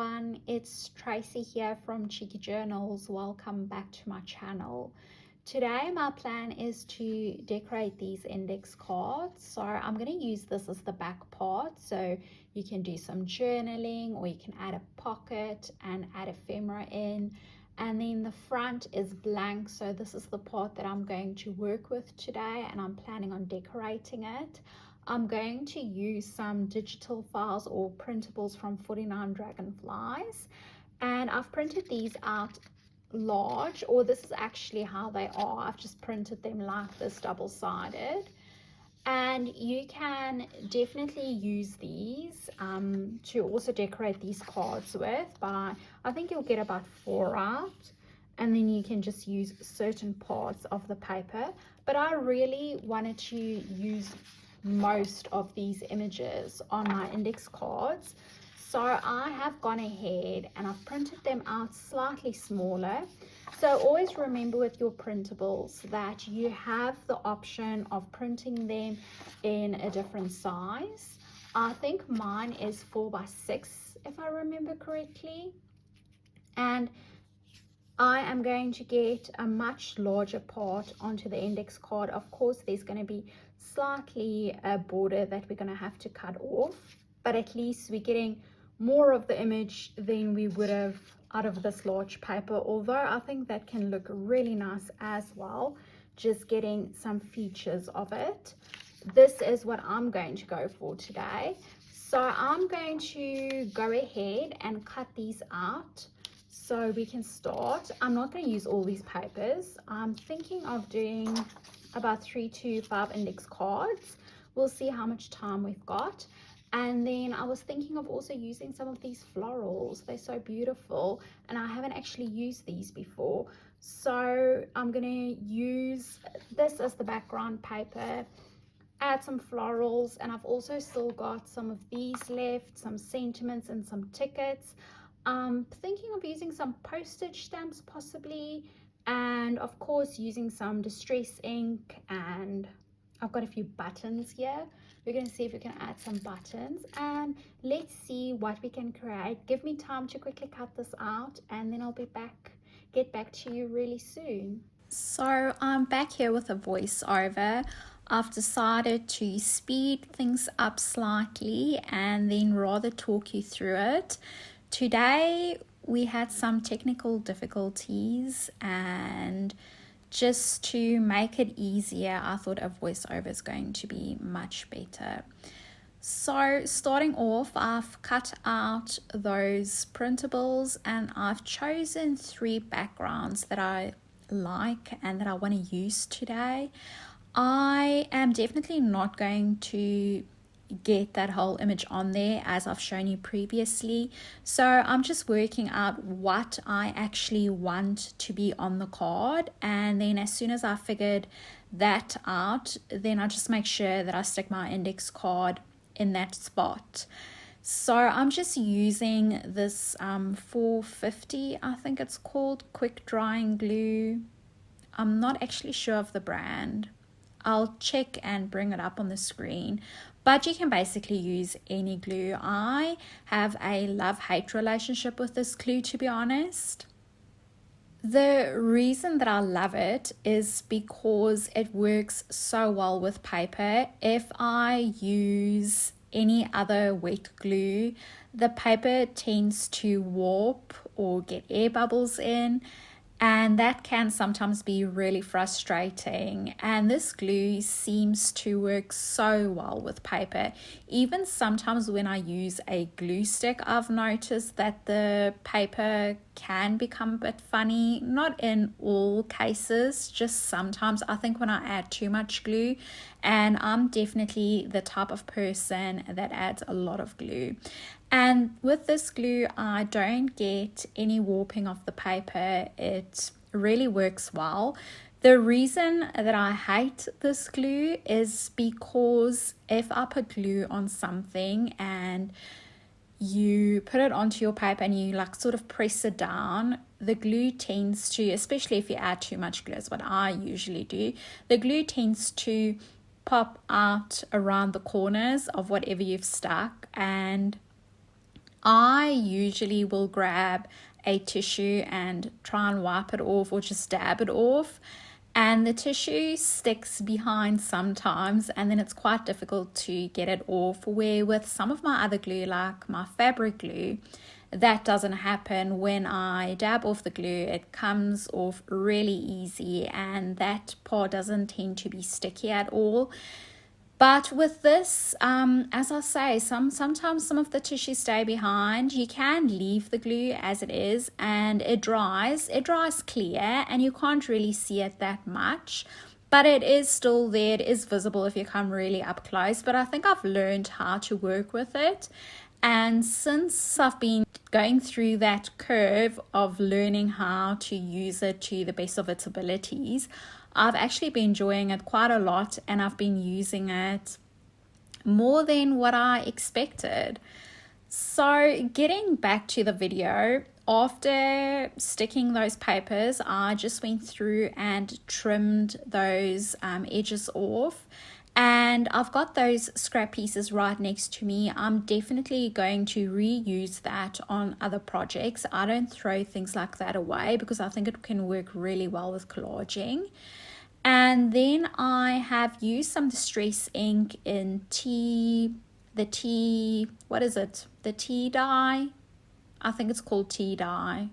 everyone, it's Tracy here from Cheeky Journals. Welcome back to my channel. Today my plan is to decorate these index cards. So I'm going to use this as the back part, so you can do some journaling, or you can add a pocket and add ephemera in. And then the front is blank, so this is the part that I'm going to work with today, and I'm planning on decorating it. I'm going to use some digital files or printables from 49dragonflies, and I've printed these out large, or this is actually how they are. I've just printed them like this, double-sided. And you can definitely use these to also decorate these cards with. I think you'll get about 4 out, and then you can just use certain parts of the paper. But I really wanted to use most of these images on my index cards, so I have gone ahead and I've printed them out slightly smaller. So always remember with your printables that you have the option of printing them in a different size. I think mine is 4x6 if I remember correctly, and I am going to get a much larger part onto the index card. Of course, there's going to be slightly a border that we're going to have to cut off, but at least we're getting more of the image than we would have out of this large paper, although I think that can look really nice as well, just getting some features of it. This is what I'm going to go for today. So I'm going to go ahead and cut these out so we can start. I'm not going to use all these papers. I'm thinking of doing about 3 to 5 index cards. We'll see how much time we've got. And then I was thinking of also using some of these florals. They're so beautiful, and I haven't actually used these before. So I'm going to use this as the background paper, add some florals, and I've also still got some of these left, some sentiments and some tickets. I'm thinking of using some postage stamps possibly, and of course using some distress ink, and I've got a few buttons here. We're going to see if we can add some buttons, and let's see what we can create. Give me time to quickly cut this out, and then I'll get back to you really soon. So I'm back here with a voiceover. I've decided to speed things up slightly and then rather talk you through it. Today we had some technical difficulties, and just to make it easier, I thought a voiceover is going to be much better. So starting off, I've cut out those printables, and I've chosen 3 backgrounds that I like and that I want to use today. I am definitely not going to get that whole image on there as I've shown you previously, so I'm just working out what I actually want to be on the card, and then as soon as I figured that out, then I just make sure that I stick my index card in that spot. So I'm just using this 450, I think it's called, quick drying glue. I'm not actually sure of the brand. I'll check and bring it up on the screen, but you can basically use any glue. I have a love-hate relationship with this glue, to be honest. The reason that I love it is because it works so well with paper. If I use any other wet glue, the paper tends to warp or get air bubbles in, and that can sometimes be really frustrating. And this glue seems to work so well with paper. Even sometimes when I use a glue stick, I've noticed that the paper can become a bit funny. Not in all cases, just sometimes. I think when I add too much glue, and I'm definitely the type of person that adds a lot of glue. And with this glue, I don't get any warping of the paper. It really works well. The reason that I hate this glue is because if I put glue on something and you put it onto your paper and you like sort of press it down, the glue tends to, especially if you add too much glue, is what I usually do, the glue tends to pop out around the corners of whatever you've stuck, and I usually will grab a tissue and try and wipe it off or just dab it off. And the tissue sticks behind sometimes, and then it's quite difficult to get it off. Where with some of my other glue, like my fabric glue, that doesn't happen. When I dab off the glue, it comes off really easy, and that part doesn't tend to be sticky at all. But with this, as I say, sometimes some of the tissue stay behind. You can leave the glue as it is, and it dries clear, and you can't really see it that much, but it is still there. It is visible if you come really up close. But I think I've learned how to work with it, and since I've been going through that curve of learning how to use it to the best of its abilities, I've actually been enjoying it quite a lot, and I've been using it more than what I expected. So getting back to the video, after sticking those papers, I just went through and trimmed those edges off. And I've got those scrap pieces right next to me. I'm definitely going to reuse that on other projects. I don't throw things like that away because I think it can work really well with collaging. And then I have used some distress ink in the tea dye. I think it's called tea dye.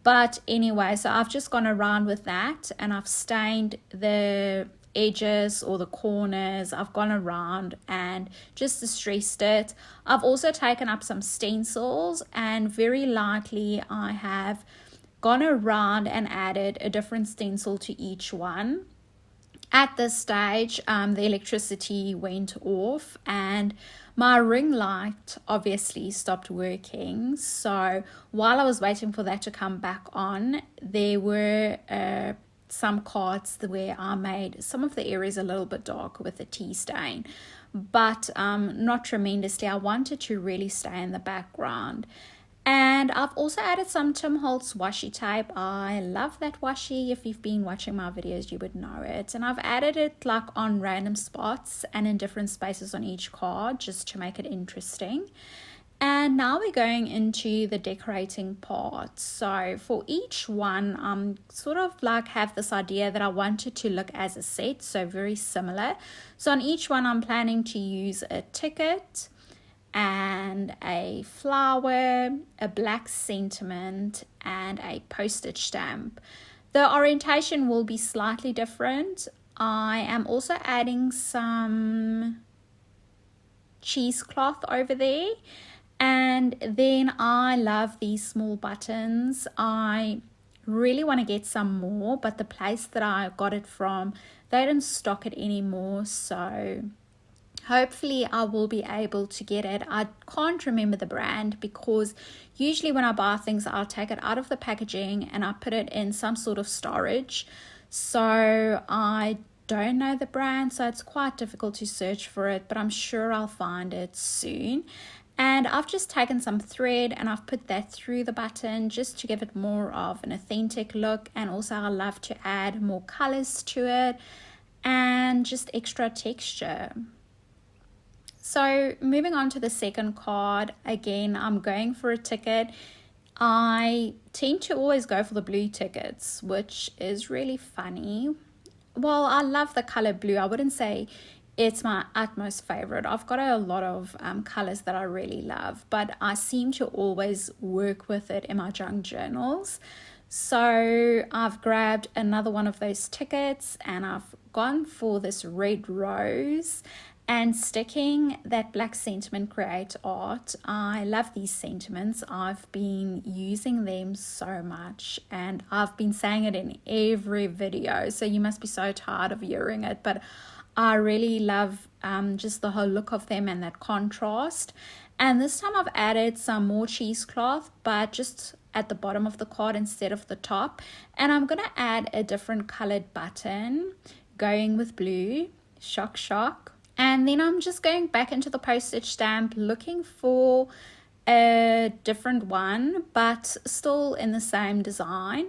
But anyway, so I've just gone around with that, and I've stained the edges or the corners. I've gone around and just distressed it. I've also taken up some stencils, and very lightly I have gone around and added a different stencil to each one. At this stage, the electricity went off and my ring light obviously stopped working. So while I was waiting for that to come back on, there were some cards where I made some of the areas a little bit dark with the tea stain, but not tremendously. I wanted to really stay in the background. And I've also added some Tim Holtz washi tape. I love that washi. If you've been watching my videos, you would know it. And I've added it like on random spots and in different spaces on each card just to make it interesting. And now we're going into the decorating part. So for each one, I'm sort of like have this idea that I want it to look as a set, so very similar. So on each one, I'm planning to use a ticket and a flower, a black sentiment, and a postage stamp. The orientation will be slightly different. I am also adding some cheesecloth over there. And then I love these small buttons. I really want to get some more, but the place that I got it from, they don't stock it anymore. So hopefully I will be able to get it. I can't remember the brand because usually when I buy things, I'll take it out of the packaging and I put it in some sort of storage. So I don't know the brand, so it's quite difficult to search for it, but I'm sure I'll find it soon. And I've just taken some thread and I've put that through the button just to give it more of an authentic look. And also I love to add more colors to it and just extra texture. So moving on to the second card, again, I'm going for a ticket. I tend to always go for the blue tickets, which is really funny. Well, I love the color blue. I wouldn't say it's my utmost favorite. I've got a lot of colors that I really love, but I seem to always work with it in my junk journals. So I've grabbed another one of those tickets and I've gone for this red rose and sticking that black sentiment create art. I love these sentiments. I've been using them so much and I've been saying it in every video, so you must be so tired of hearing it, but I really love just the whole look of them and that contrast. And this time I've added some more cheesecloth, but just at the bottom of the card instead of the top. And I'm going to add a different colored button, going with blue, shock shock. And then I'm just going back into the postage stamp, looking for a different one, but still in the same design.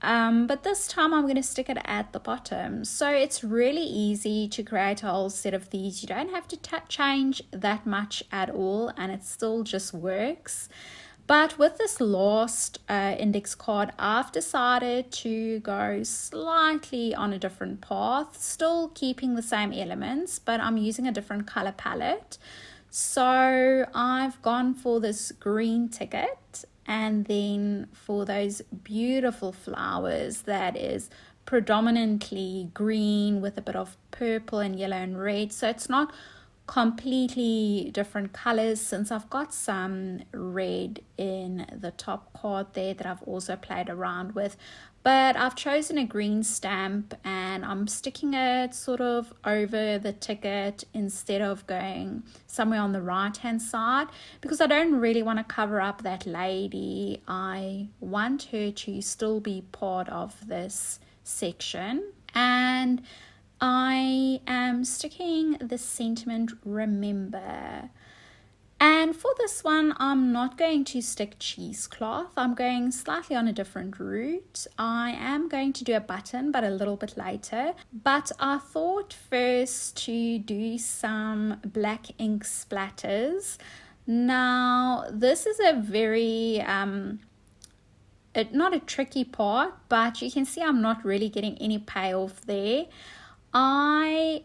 but this time I'm going to stick it at the bottom. So it's really easy to create a whole set of these. You don't have to change that much at all, and it still just works. But with this last index card, I've decided to go slightly on a different path, still keeping the same elements, but I'm using a different color palette. So I've gone for this green ticket, and then for those beautiful flowers that is predominantly green with a bit of purple and yellow and red. So it's not completely different colors, since I've got some red in the top card there that I've also played around with. But I've chosen a green stamp, and I'm sticking it sort of over the ticket instead of going somewhere on the right hand side, because I don't really want to cover up that lady. I want her to still be part of this section. And I am sticking the sentiment remember. And for this one, I'm not going to stick cheesecloth. I'm going slightly on a different route. I am going to do a button, but a little bit later. But I thought first to do some black ink splatters. Now, this is a very not a tricky part, but you can see I'm not really getting any payoff there. I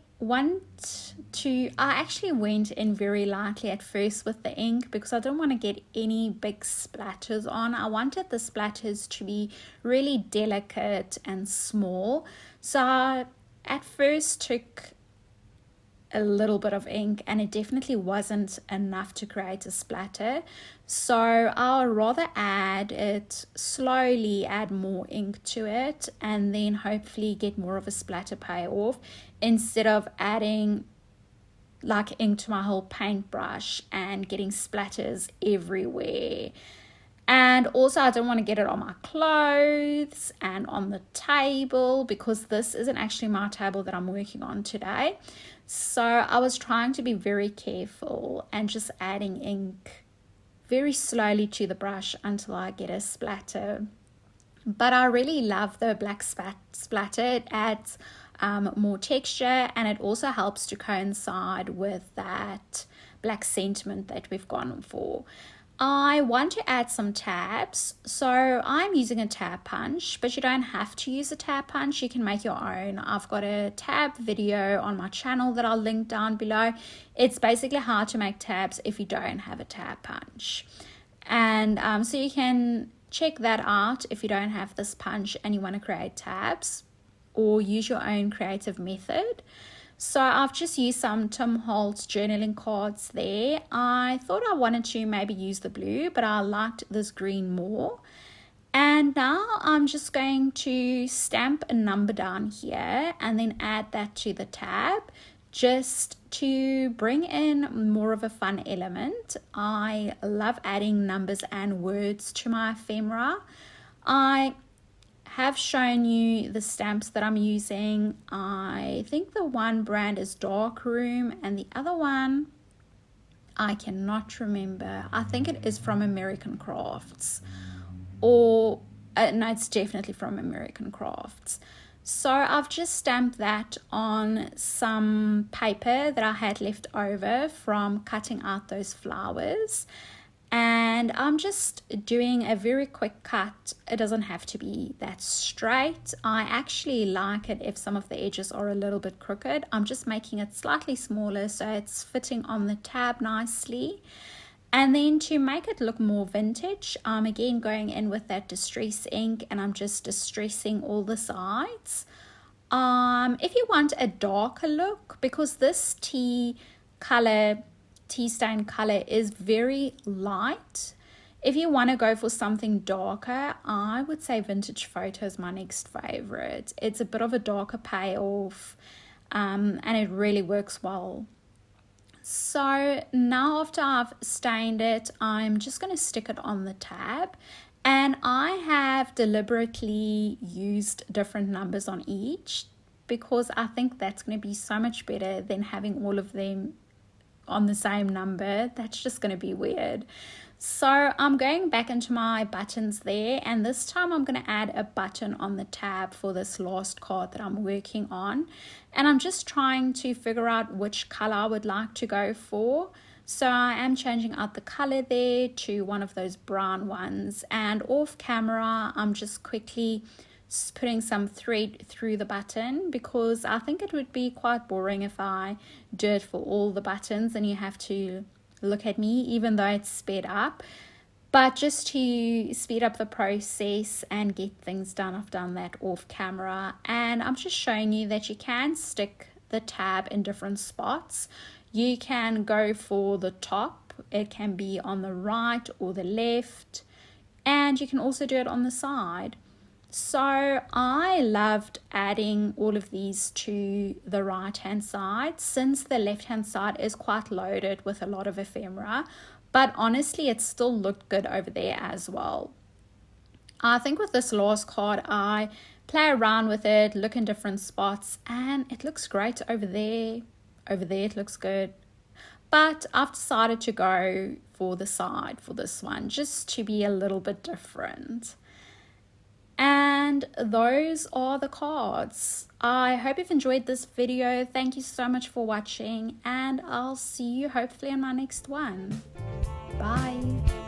actually went in very lightly at first with the ink, because I didn't want to get any big splatters on. I wanted the splatters to be really delicate and small. So I at first took a little bit of ink, and it definitely wasn't enough to create a splatter. So I'll rather slowly add more ink to it, and then hopefully get more of a splatter payoff, instead of adding like ink to my whole paintbrush and getting splatters everywhere. And also I don't want to get it on my clothes and on the table, because this isn't actually my table that I'm working on today. So I was trying to be very careful and just adding ink very slowly to the brush until I get a splatter. But I really love the black splatter. It adds more texture, and it also helps to coincide with that black sentiment that we've gone for. I want to add some tabs, so I'm using a tab punch, but you don't have to use a tab punch. You can make your own. I've got a tab video on my channel that I'll link down below. It's basically how to make tabs if you don't have a tab punch. And so you can check that out if you don't have this punch and you want to create tabs, or use your own creative method. So I've just used some Tim Holtz journaling cards there. I thought I wanted to maybe use the blue, but I liked this green more. And now I'm just going to stamp a number down here and then add that to the tab, just to bring in more of a fun element. I love adding numbers and words to my ephemera. I have shown you the stamps that I'm using. I think the one brand is Dark Room, and the other one I cannot remember. I think it is from American Crafts, or no, it's definitely from American Crafts. So I've just stamped that on some paper that I had left over from cutting out those flowers. And I'm just doing a very quick cut. It doesn't have to be that straight. I actually like it if some of the edges are a little bit crooked. I'm just making it slightly smaller so it's fitting on the tab nicely. And then to make it look more vintage, I'm again going in with that distress ink, and I'm just distressing all the sides. If you want a darker look, because this tea stain color is very light, if you want to go for something darker, I would say Vintage Photo is my next favorite. It's a bit of a darker payoff, and it really works well. So now after I've stained it, I'm just going to stick it on the tab, and I have deliberately used different numbers on each, because I think that's going to be so much better than having all of them on the same number. That's just going to be weird. So I'm going back into my buttons there, and this time I'm going to add a button on the tab for this last card that I'm working on. And I'm just trying to figure out which color I would like to go for. So I am changing out the color there to one of those brown ones, and off camera I'm just quickly putting some thread through the button, because I think it would be quite boring if I do it for all the buttons and you have to look at me, even though it's sped up. But just to speed up the process and get things done, I've done that off camera, and I'm just showing you that you can stick the tab in different spots. You can go for the top, it can be on the right or the left, and you can also do it on the side. So I loved adding all of these to the right hand side, since the left hand side is quite loaded with a lot of ephemera, but honestly it still looked good over there as well. I think with this last card I play around with it, look in different spots, and it looks great over there. Over there it looks good, but I've decided to go for the side for this one, just to be a little bit different. And those are the cards. I hope you've enjoyed this video. Thank you so much for watching, and I'll see you hopefully in my next one. Bye.